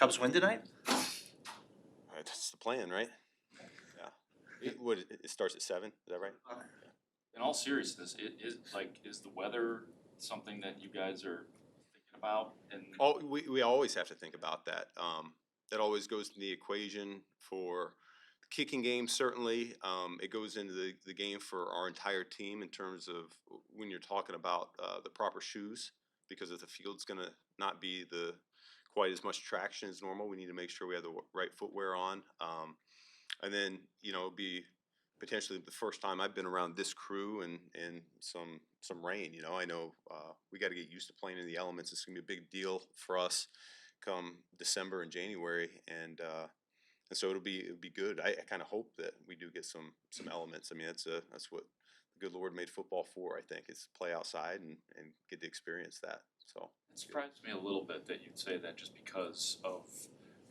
Cubs win tonight? That's the plan, right? Yeah. It starts at 7, is that right? In all seriousness, is the weather something that you guys are thinking about? And Oh, we always have to think about that. That always goes to the equation for the kicking game, certainly. It goes into the game for our entire team in terms of when you're talking about the proper shoes, because if the field's going to not be quite as much traction as normal, we need to make sure we have the right footwear on. And then, it'd be potentially the first time I've been around this crew and some rain. I know we got to get used to playing in the elements. It's gonna be a big deal for us come December and January, and so it'll be good. I kind of hope that we do get some elements. I mean, that's what the good Lord made football for. I think is play outside and get to experience that. So it surprised me a little bit that you'd say that, just because of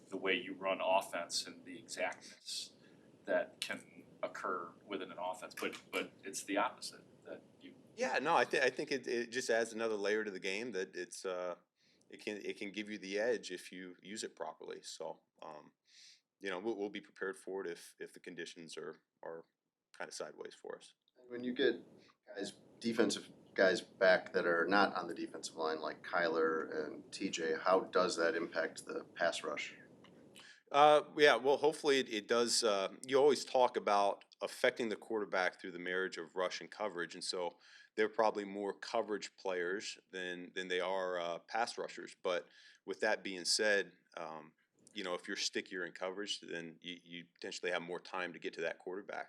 the way you run offense and the exactness that can occur within an offense, but it's the opposite that you. Yeah, no, I think it just adds another layer to the game that it can give you the edge if you use it properly. So we'll be prepared for it if the conditions are kind of sideways for us. When you get defensive guys back that are not on the defensive line, like Kyler and TJ, how does that impact the pass rush? Yeah, well, hopefully it does. You always talk about affecting the quarterback through the marriage of rush and coverage, and so they're probably more coverage players than they are pass rushers. But with that being said, if you're stickier in coverage, then you potentially have more time to get to that quarterback.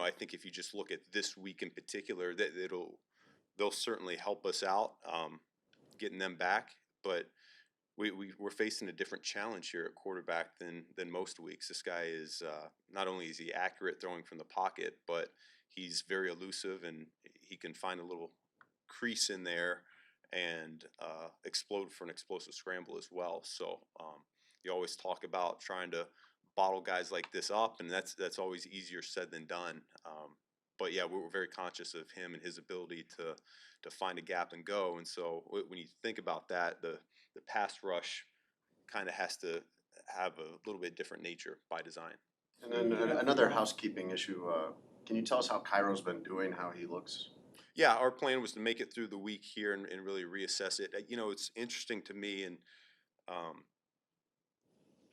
I think if you just look at this week in particular, they'll certainly help us out getting them back, but we're facing a different challenge here at quarterback than most weeks. This guy is not only is he accurate throwing from the pocket, but he's very elusive and he can find a little crease in there and explode for an explosive scramble as well. So you always talk about trying to bottle guys like this up, and that's always easier said than done. But yeah, we're very conscious of him and his ability to find a gap and go. And so when you think about that, the pass rush kind of has to have a little bit different nature by design. And then another housekeeping issue. Can you tell us how Cairo's been doing, how he looks? Yeah, our plan was to make it through the week here and really reassess it. It's interesting to me, and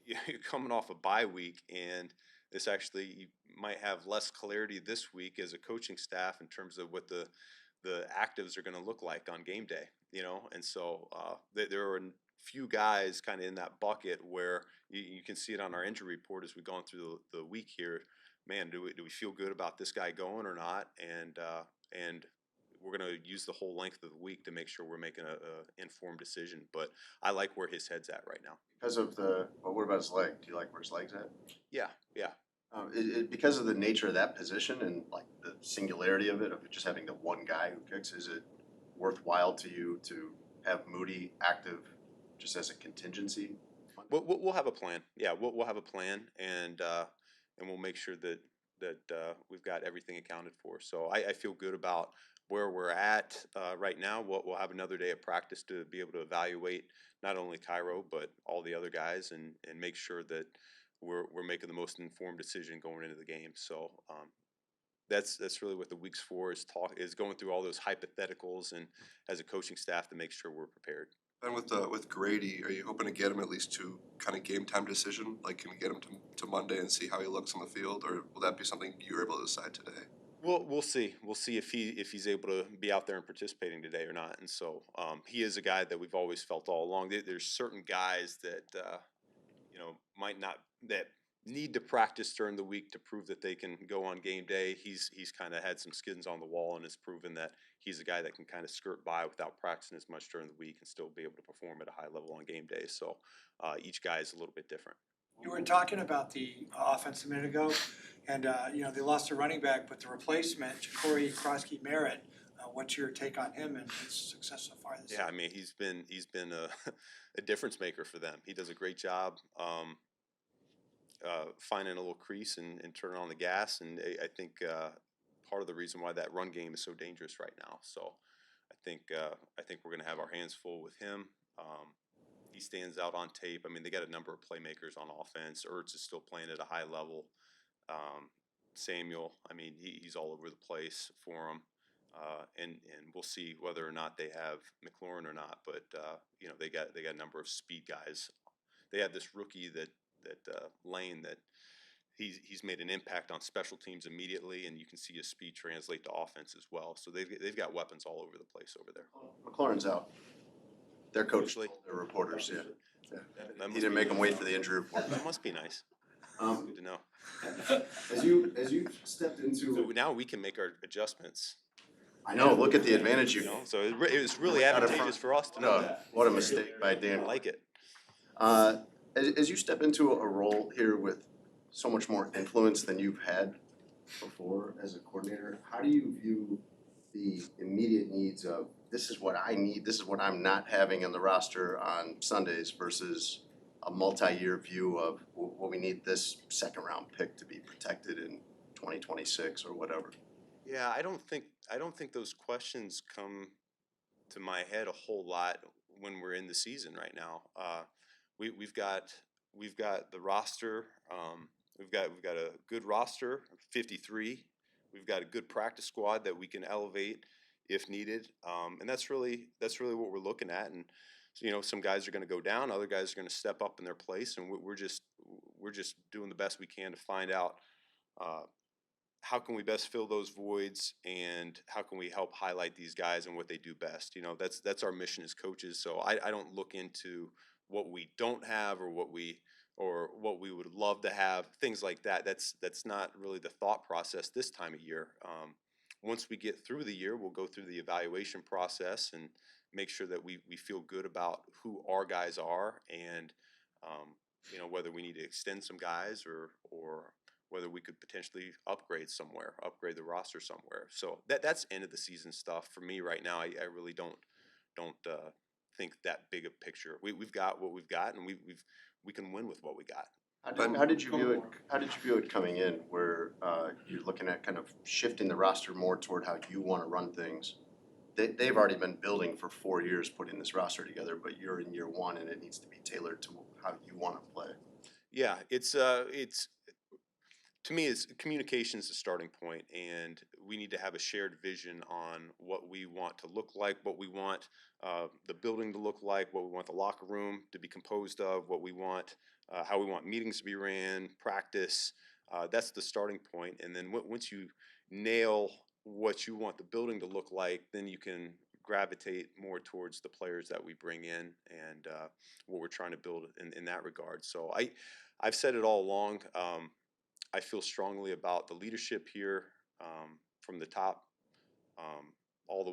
you're coming off a bye week, and this actually you might have less clarity this week as a coaching staff in terms of what the actives are going to look like on game day. And so there are a few guys kind of in that bucket where you can see it on our injury report as we've gone through the week here. Man, do we feel good about this guy going or not? And we're going to use the whole length of the week to make sure we're making a informed decision. But I like where his head's at right now. Because of what about his leg? Do you like where his leg's at? Yeah. Because of the nature of that position and like the singularity of just having the one guy who kicks, is it worthwhile to you to have Moody active just as a contingency? We'll have a plan. Yeah, we'll have a plan, and we'll make sure that we've got everything accounted for. So I feel good about where we're at right now. We'll have another day of practice to be able to evaluate not only Cairo but all the other guys and make sure that we're making the most informed decision going into the game. So that's really what the week's for, is going through all those hypotheticals and as a coaching staff to make sure we're prepared. And with Grady, are you hoping to get him at least to kind of game time decision? Like, can we get him to Monday and see how he looks on the field, or will that be something you're able to decide today? We'll see. We'll see if he's able to be out there and participating today or not. And so he is a guy that we've always felt all along. There's certain guys that might not, that need to practice during the week to prove that they can go on game day. He's kind of had some skins on the wall and has proven that he's a guy that can kind of skirt by without practicing as much during the week and still be able to perform at a high level on game day. So each guy is a little bit different. You were talking about the offense a minute ago, and they lost their running back, but the replacement, Ja'Cory Krosky-Merritt, what's your take on him and his success so far this season? Yeah, I mean, he's been a difference maker for them. He does a great job finding a little crease and turning on the gas, and I think part of the reason why that run game is so dangerous right now. So I think we're going to have our hands full with him. he stands out on tape. I mean, they got a number of playmakers on offense. Ertz is still playing at a high level. Samuel, I mean, he's all over the place for them. And we'll see whether or not they have McLaurin or not. But they got a number of speed guys. They have this rookie that Lane that he's made an impact on special teams immediately, and you can see his speed translate to offense as well. So they've got weapons all over the place over there. McLaurin's out. Their coach Officially? told their reporters, yeah. That He must didn't be make them nice. wait for the injury report. That must be nice. Good to know. As you stepped So into, now we can make our adjustments. I know, look at the advantage You you. know, so it was really Out in advantageous front. for us to know that. What a mistake by Dan. I like it. As you step into a role here with so much more influence than you've had before as a coordinator, how do you view the immediate needs of, this is what I need, this is what I'm not having in the roster on Sundays versus a multi-year view of, well, we need this second round pick to be protected in 2026 or whatever? Yeah, I don't think those questions come to my head a whole lot when we're in the season right now. We've got the roster. We've got a good roster, 53. We've got a good practice squad that we can elevate if needed, and that's really what we're looking at. And so, some guys are going to go down, other guys are going to step up in their place, and we're just doing the best we can to find out how can we best fill those voids, and how can we help highlight these guys and what they do best. That's our mission as coaches. So I don't look into what we don't have or what we would love to have, things like that. That's not really the thought process this time of year. Once we get through the year, we'll go through the evaluation process and make sure that we feel good about who our guys are, and whether we need to extend some guys or whether we could potentially upgrade the roster somewhere. So that's end of the season stuff for me right now. I really don't think that big a picture. We've got what we've got, and we can win with what we got. How did you view it? How did you view it coming in, where you're looking at kind of shifting the roster more toward how you want to run things? They've already been building for 4 years, putting this roster together, but you're in year one, and it needs to be tailored to how you want to play. Yeah, it's to me, it's communication is the starting point, and we need to have a shared vision on what we want to look like, what we want the building to look like, what we want the locker room to be composed of, what we want, how we want meetings to be ran, practice. That's the starting point, and then once you nail what you want the building to look like, then you can gravitate more towards the players that we bring in, and what we're trying to build in that regard. So I've said it all along. I feel strongly about the leadership here, from the top, all the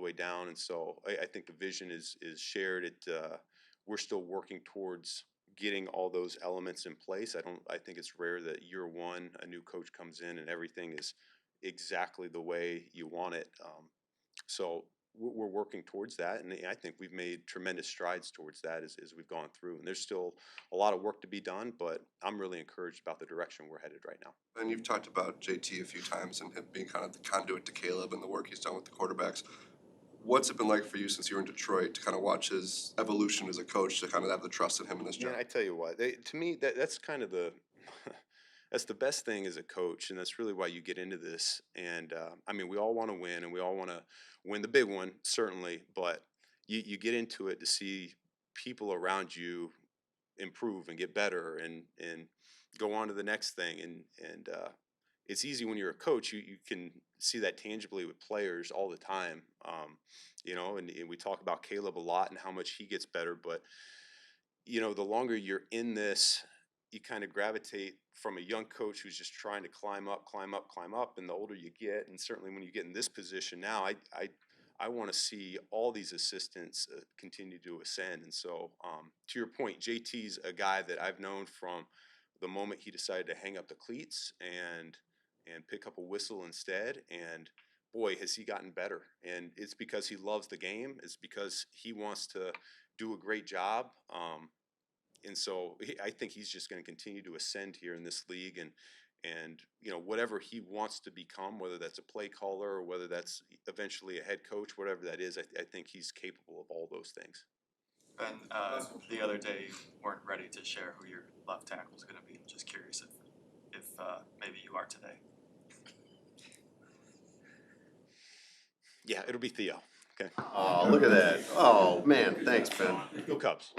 way down, and so I think the vision is shared. We're still working towards getting all those elements in place. I think it's rare that year one a new coach comes in and everything is exactly the way you want it. So we're working towards that, and I think we've made tremendous strides towards that as we've gone through. And there's still a lot of work to be done, but I'm really encouraged about the direction we're headed right now. And you've talked about JT a few times and him being kind of the conduit to Caleb and the work he's done with the quarterbacks. What's it been like for you since you were in Detroit to kind of watch his evolution as a coach, to kind of have the trust in him in this job? Man, I tell you what, to me that's kind of the that's the best thing as a coach, and that's really why you get into this. And I mean, we all want to win, and we all want to win the big one, certainly. But you get into it to see people around you improve and get better, and go on to the next thing. And it's easy when you're a coach. You can see that tangibly with players all the time. And we talk about Caleb a lot and how much he gets better, but the longer you're in this, you kind of gravitate from a young coach who's just trying to climb up, and the older you get, and certainly when you get in this position now, I want to see all these assistants continue to ascend. And so, to your point, JT's a guy that I've known from the moment he decided to hang up the cleats and pick up a whistle instead. And boy, has he gotten better. And it's because he loves the game. It's because he wants to do a great job. And so I think he's just going to continue to ascend here in this league, and whatever he wants to become, whether that's a play caller or whether that's eventually a head coach, whatever that is, I think he's capable of all those things. And the other day you weren't ready to share who your left tackle is gonna be. I'm just curious if maybe you are today. Yeah, it'll be Theo. Okay. Oh, look at that. Oh, man, thanks, Ben. Go Cubs.